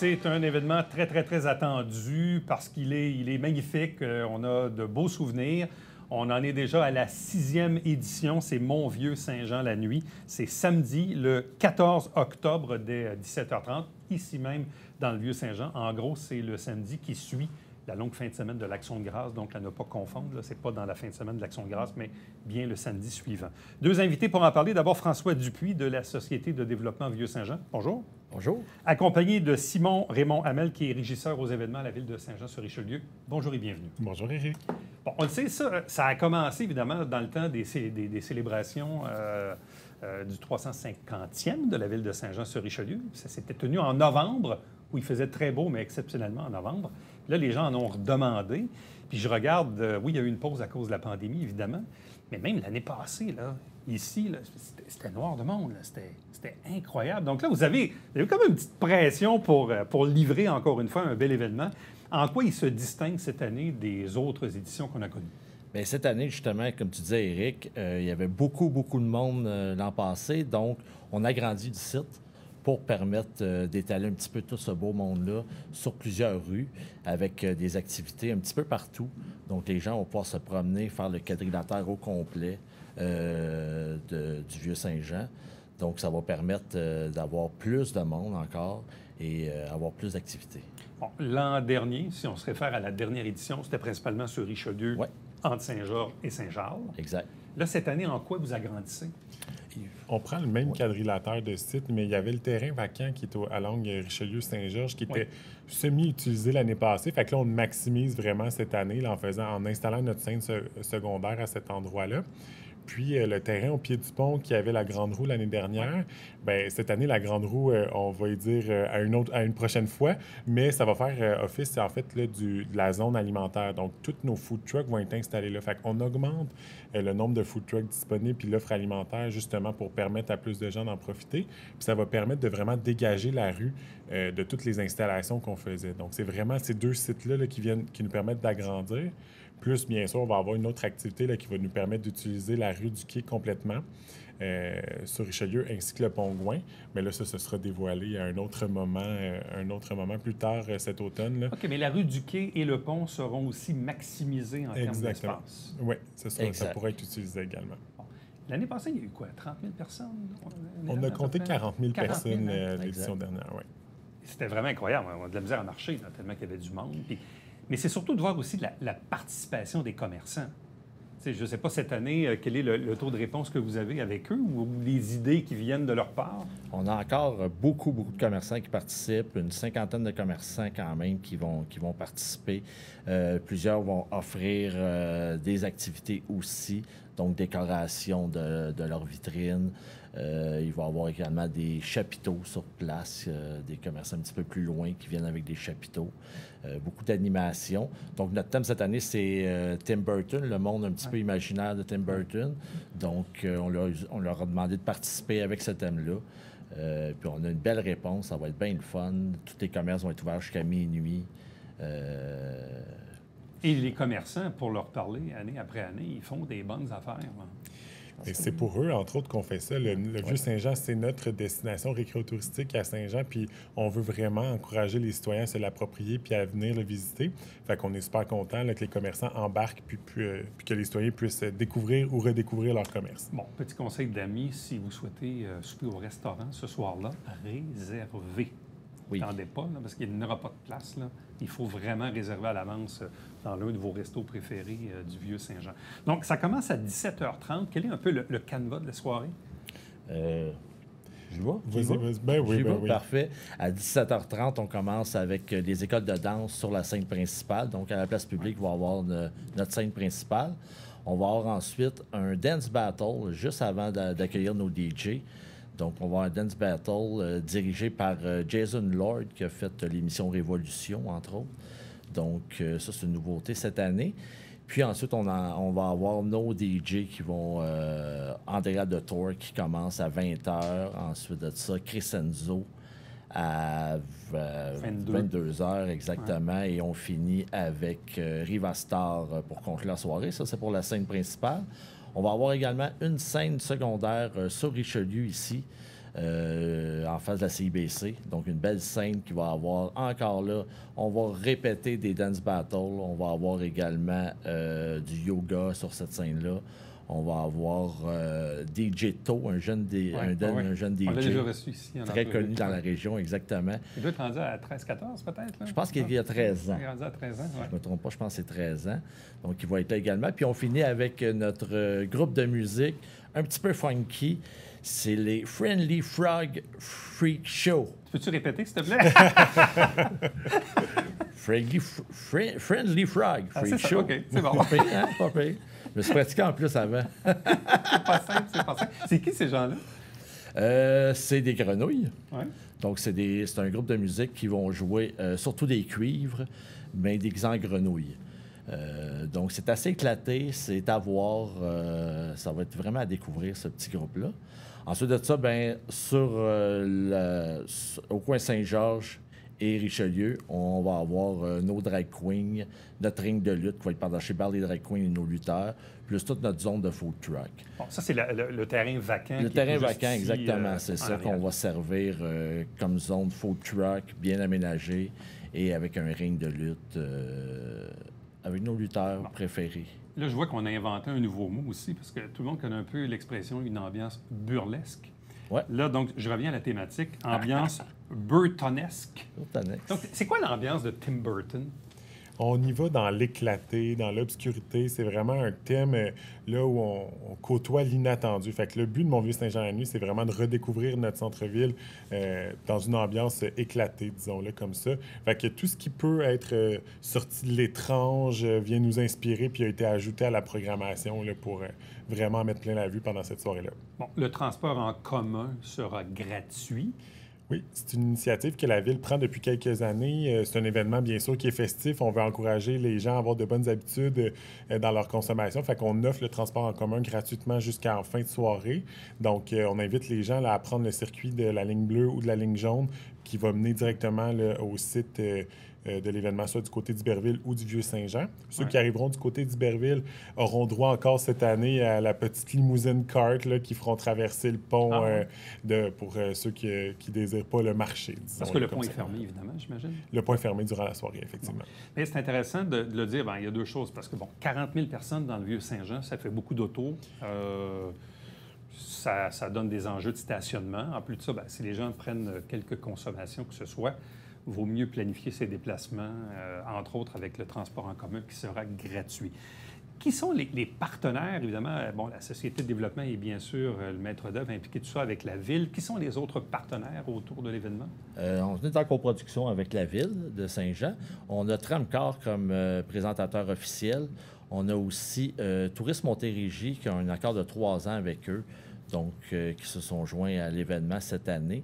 C'est un événement très, très, très attendu parce qu'il est magnifique. On a de beaux souvenirs. On en est déjà à la 6e édition. C'est Mont-Vieux-Saint-Jean la nuit. C'est samedi, le 14 octobre, dès 17h30, ici même dans le Vieux-Saint-Jean. En gros, c'est le samedi qui suit la longue fin de semaine de l'Action de grâce, donc à ne pas confondre. Ce n'est pas dans la fin de semaine de l'Action de grâce, mais bien le samedi suivant. Deux invités pour en parler. D'abord, François Dupuis de la Société de développement Vieux-Saint-Jean. Bonjour. Bonjour. Accompagné de Simon Raymond Hamel, qui est régisseur aux événements à la ville de Saint-Jean-sur-Richelieu. Bonjour et bienvenue. Bonjour, Éric. Bon, on le sait, ça a commencé, évidemment, dans le temps des célébrations du 350e de la ville de Saint-Jean-sur-Richelieu. Ça s'était tenu en novembre, où il faisait très beau, mais exceptionnellement en novembre. Puis là, les gens en ont redemandé. Puis je regarde, oui, il y a eu une pause à cause de la pandémie, évidemment, mais même l'année passée, là, ici, là, c'était noir de monde. C'était incroyable. Donc là, vous avez comme une petite pression pour livrer, encore une fois, un bel événement. En quoi il se distingue cette année des autres éditions qu'on a connues? Bien, cette année, justement, comme tu disais, Éric, il y avait beaucoup de monde l'an passé. Donc, on a agrandi le site pour permettre d'étaler un petit peu tout ce beau monde-là sur plusieurs rues avec des activités un petit peu partout. Donc, les gens vont pouvoir se promener, faire le quadrilatère au complet du Vieux-Saint-Jean. Donc, ça va permettre d'avoir plus de monde encore et avoir plus d'activités. Bon, l'an dernier, si on se réfère à la dernière édition, c'était principalement sur Richelieu, ouais, entre Saint-Georges et Saint-Charles. Exact. Là, cette année, en quoi vous agrandissez? On prend le même quadrilatère de site, mais il y avait le terrain vacant qui est à l'angle Richelieu-Saint-Georges qui était semi-utilisé l'année passée. Fait que là, on maximise vraiment cette année là, en installant notre scène secondaire à cet endroit-là. Puis le terrain au pied du pont qui avait la Grande Roue l'année dernière, bien, cette année, la Grande Roue, on va y dire à une prochaine fois, mais ça va faire office, en fait, là, de la zone alimentaire. Donc, tous nos food trucks vont être installés là. Fait qu'on augmente le nombre de food trucks disponibles puis l'offre alimentaire, justement, pour permettre à plus de gens d'en profiter. Puis ça va permettre de vraiment dégager la rue de toutes les installations qu'on faisait. Donc, c'est vraiment ces deux sites-là là, qui nous permettent d'agrandir. Plus, bien sûr, on va avoir une autre activité là, qui va nous permettre d'utiliser la rue du Quai complètement sur Richelieu ainsi que le Pont-Gouin. Mais là, ça sera dévoilé à un autre moment plus tard cet automne. Là. OK, mais la rue du Quai et le pont seront aussi maximisés en termes d'espace. Oui, ça pourrait être utilisé également. Bon. L'année passée, il y a eu quoi? 30 000 personnes? On a compté 40 000 personnes l'édition dernière, oui. C'était vraiment incroyable. On a de la misère à marcher, là, tellement qu'il y avait du monde. Puis... Mais c'est surtout de voir aussi la participation des commerçants. T'sais, je ne sais pas cette année, quel est le taux de réponse que vous avez avec eux ou les idées qui viennent de leur part? On a encore beaucoup de commerçants qui participent, une cinquantaine de commerçants quand même qui vont participer. Plusieurs vont offrir des activités aussi, donc décoration de leur vitrine. Il va y avoir également des chapiteaux sur place, des commerçants un petit peu plus loin qui viennent avec des chapiteaux. Beaucoup d'animation. Donc, notre thème cette année, c'est Tim Burton, le monde un petit peu imaginaire de Tim Burton. Donc, on leur a demandé de participer avec ce thème-là. Puis, on a une belle réponse. Ça va être bien le fun. Tous les commerces vont être ouverts jusqu'à minuit. Et les commerçants, pour leur parler année après année, ils font des bonnes affaires. Et c'est pour eux, entre autres, qu'on fait ça. Le Vieux-Saint-Jean, c'est notre destination récréotouristique à Saint-Jean, puis on veut vraiment encourager les citoyens à se l'approprier puis à venir le visiter. Fait qu'on est super content que les commerçants embarquent puis que les citoyens puissent découvrir ou redécouvrir leur commerce. Bon, petit conseil d'amis, si vous souhaitez souper au restaurant ce soir-là, réservez. Oui. N'attendez pas, là, parce qu'il n'y aura pas de place. Là. Il faut vraiment réserver à l'avance dans l'un de vos restos préférés du Vieux-Saint-Jean. Donc, ça commence à 17h30. Quel est un peu le canevas de la soirée? Je vois. Oui. Parfait. À 17h30, on commence avec les écoles de danse sur la scène principale. Donc, à la place publique, on va avoir notre scène principale. On va avoir ensuite un dance battle juste avant d'accueillir nos DJ. Donc, on va avoir un dance battle dirigé par Jason Lord, qui a fait l'émission Révolution, entre autres. Donc, ça, c'est une nouveauté cette année. Puis ensuite, on va avoir nos DJ qui vont... Andrea de Tour qui commence à 20h. Ensuite de ça, Chris Enzo à 22h exactement. Ouais. Et on finit avec Rivastar pour conclure la soirée. Ça, c'est pour la scène principale. On va avoir également une scène secondaire sur Richelieu ici. En face de la CIBC. Donc, une belle scène qui va avoir encore là. On va répéter des dance battles. On va avoir également du yoga sur cette scène-là. On va avoir DJ To, un jeune DJ. On l'a déjà reçu ici. Très connu dans la région, exactement. Il doit être rendu à 13-14 peut-être? Là? Je pense qu'il y a 13 ans. Il est rendu à 13 ans, Je ne me trompe pas, je pense que c'est 13 ans. Donc, il va être là également. Puis, on finit avec notre groupe de musique, un petit peu funky. C'est les Friendly Frog Freak Show. Peux-tu répéter, s'il te plaît? Friendly Frog Freak Show. OK, c'est bon. Pas pire, hein? Pas pire. Je me suis pratiqué en plus avant. C'est pas simple. C'est qui ces gens-là? C'est des grenouilles. Ouais. Donc, c'est un groupe de musique qui vont jouer surtout des cuivres, mais déguisés en grenouilles. Donc, c'est assez éclaté, c'est à voir. Ça va être vraiment à découvrir, ce petit groupe-là. Ensuite de ça, bien, au coin Saint-Georges et Richelieu, on va avoir nos drag queens, notre ring de lutte qui va être partagé par les drag queens et nos lutteurs, plus toute notre zone de food truck. Bon, ça, c'est le terrain vacant. Le terrain vacant, exactement. C'est ça arrière. qu'on va servir comme zone food truck, bien aménagée et avec un ring de lutte avec nos lutteurs préférés. Là, je vois qu'on a inventé un nouveau mot aussi, parce que tout le monde connaît un peu l'expression « une ambiance burlesque ». Ouais. Là, donc, je reviens à la thématique, ambiance burtonesque. Burtonesque. Donc, c'est quoi l'ambiance de Tim Burton? On y va dans l'éclaté, dans l'obscurité. C'est vraiment un thème là où on côtoie l'inattendu. Fait que le but de Mon Vieux-Saint-Jean-la-Nuit, c'est vraiment de redécouvrir notre centre-ville dans une ambiance éclatée, disons-le comme ça. Fait que tout ce qui peut être sorti de l'étrange vient nous inspirer puis a été ajouté à la programmation là, pour vraiment mettre plein la vue pendant cette soirée-là. Bon, le transport en commun sera gratuit. Oui, c'est une initiative que la Ville prend depuis quelques années. C'est un événement, bien sûr, qui est festif. On veut encourager les gens à avoir de bonnes habitudes dans leur consommation. Fait qu'on offre le transport en commun gratuitement jusqu'en fin de soirée. Donc, on invite les gens là, à prendre le circuit de la ligne bleue ou de la ligne jaune qui va mener directement là, au site de l'événement, soit du côté d'Iberville ou du Vieux-Saint-Jean. Ceux qui arriveront du côté d'Iberville auront droit encore cette année à la petite limousine cart là, qui feront traverser le pont pour ceux qui ne désirent pas le marché. Parce que le pont est fermé, évidemment, j'imagine. Le pont est fermé durant la soirée, effectivement. Mais c'est intéressant de le dire. Bien, il y a deux choses, parce que, 40 000 personnes dans le Vieux-Saint-Jean, ça fait beaucoup d'autos. Ça donne des enjeux de stationnement. En plus de ça, si les gens prennent quelques consommations que ce soit, vaut mieux planifier ses déplacements, entre autres avec le transport en commun qui sera gratuit. Qui sont les partenaires? Évidemment, la Société de développement est bien sûr le maître d'œuvre impliqué tout ça avec la Ville. Qui sont les autres partenaires autour de l'événement? On est en coproduction avec la Ville de Saint-Jean. On a Tramcar comme présentateur officiel. On a aussi Tourisme Montérégie qui a un accord de 3 ans avec eux, donc qui se sont joints à l'événement cette année.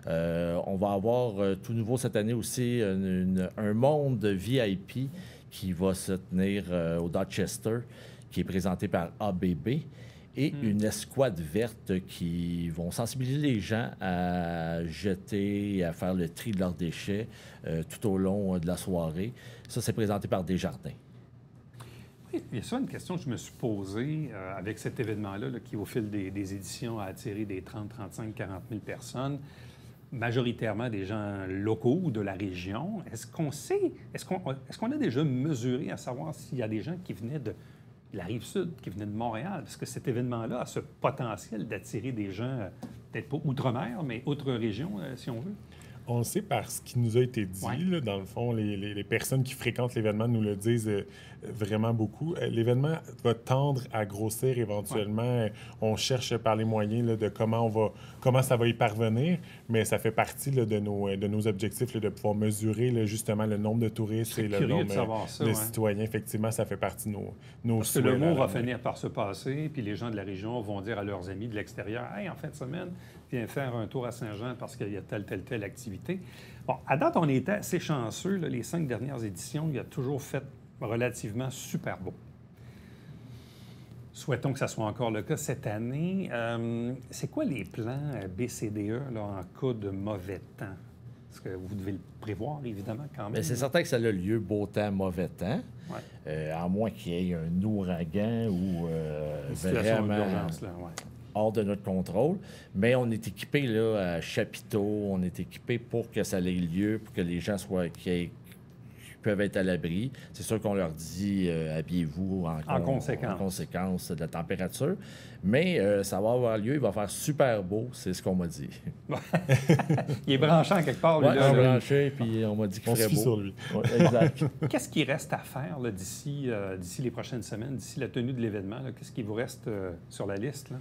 On va avoir tout nouveau cette année aussi un monde VIP qui va se tenir au Dorchester, qui est présenté par ABB, et une escouade verte qui vont sensibiliser les gens à jeter et à faire le tri de leurs déchets tout au long de la soirée. Ça, c'est présenté par Desjardins. Oui, il y a ça une question que je me suis posée avec cet événement-là qui, au fil des éditions, a attiré des 30, 35, 40 000 personnes. Majoritairement des gens locaux ou de la région. Est-ce qu'on a déjà mesuré à savoir s'il y a des gens qui venaient de la Rive-Sud, qui venaient de Montréal? Parce que cet événement-là a ce potentiel d'attirer des gens, peut-être pas outre-mer, mais autre région, si on veut. On le sait par ce qui nous a été dit. Là, dans le fond, les personnes qui fréquentent l'événement nous le disent vraiment beaucoup. L'événement va tendre à grossir éventuellement. On cherche par les moyens là, de comment ça va y parvenir, mais ça fait partie là, de nos objectifs là, de pouvoir mesurer là, justement le nombre de touristes et le nombre de citoyens. Effectivement, ça fait partie de nos Parce souhaits. Que le mot va finir par se passer, puis les gens de la région vont dire à leurs amis de l'extérieur « Hey, en fin de semaine, viens faire un tour à Saint-Jean parce qu'il y a telle activité. » Bon, à date, on était assez chanceux. Là, les 5 dernières éditions, il a toujours fait relativement super beau. Souhaitons que ça soit encore le cas cette année. C'est quoi les plans BCDE là, en cas de mauvais temps? Est-ce que vous devez le prévoir, évidemment, quand même? Bien, c'est certain que ça a lieu beau temps, mauvais temps. Ouais. À moins qu'il y ait un ouragan ou une situation vraiment... d'urgence, là, hors de notre contrôle. Mais on est équipé là, à chapiteaux, on est équipé pour que ça ait lieu, pour que les gens peuvent être à l'abri. C'est sûr qu'on leur dit habillez-vous en conséquence de la température. Mais ça va avoir lieu, il va faire super beau, c'est ce qu'on m'a dit. Il est branché en quelque part. Oui, il est branché, puis on m'a dit qu'il ferait beau. Sur lui. Ouais, exact. Qu'est-ce qui reste à faire là, d'ici les prochaines semaines, d'ici la tenue de l'événement? Qu'est-ce qui vous reste sur la liste? Là?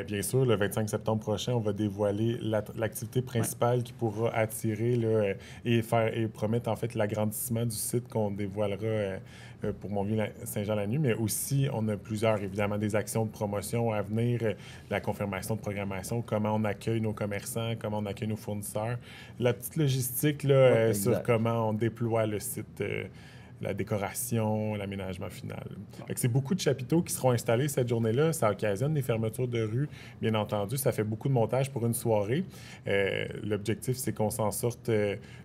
Bien sûr, le 25 septembre prochain, on va dévoiler l'activité principale qui pourra attirer là, et promettre en fait l'agrandissement du site qu'on dévoilera pour Mont-Vieux-Saint-Jean-la-Nuit. Mais aussi, on a plusieurs, évidemment, des actions de promotion à venir, la confirmation de programmation, comment on accueille nos commerçants, comment on accueille nos fournisseurs, la petite logistique là, sur comment on déploie le site. La décoration, l'aménagement final. C'est beaucoup de chapiteaux qui seront installés cette journée-là. Ça occasionne des fermetures de rue, bien entendu. Ça fait beaucoup de montage pour une soirée. L'objectif, c'est qu'on s'en sorte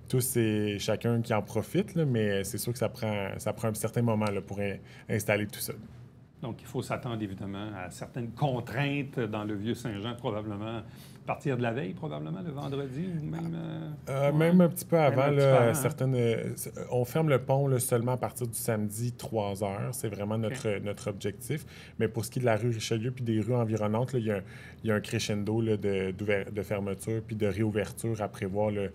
tous et chacun qui en profite, là, mais c'est sûr que ça prend un certain moment là, pour installer tout ça. Donc, il faut s'attendre évidemment à certaines contraintes dans le Vieux-Saint-Jean, probablement à partir de la veille, probablement le vendredi ou même... Même un petit peu avant. Hein? On ferme le pont là, seulement à partir du samedi 3 heures. C'est vraiment notre objectif. Mais pour ce qui est de la rue Richelieu puis des rues environnantes, là, il y a un crescendo là, de fermeture puis de réouverture à prévoir là,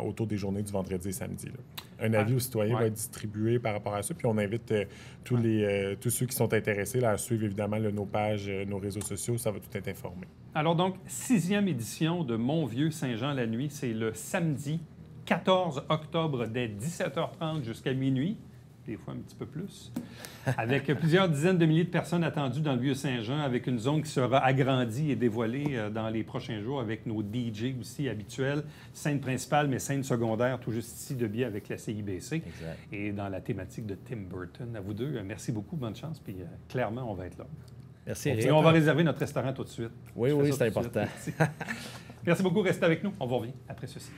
autour des journées du vendredi et samedi. Là. Un avis aux citoyens va être distribué par rapport à ça. Puis on invite tous ceux qui sont intéressés là, à suivre évidemment là, nos pages, nos réseaux sociaux. Ça va tout être informé. Alors donc, 6e édition de Mont-Vieux-Saint-Jean-la-Nuit. C'est le samedi 14 octobre dès 17h30 jusqu'à minuit. Des fois un petit peu plus, avec plusieurs dizaines de milliers de personnes attendues dans le Vieux-Saint-Jean, avec une zone qui sera agrandie et dévoilée dans les prochains jours, avec nos DJ aussi habituels, scène principale, mais scène secondaire, tout juste ici de biais avec la CIBC, exact. Et dans la thématique de Tim Burton. À vous deux, merci beaucoup, bonne chance, puis clairement, on va être là. Merci. Et on va réserver notre restaurant tout de suite. Oui, c'est important. Merci beaucoup, restez avec nous, on vous revient après ceci.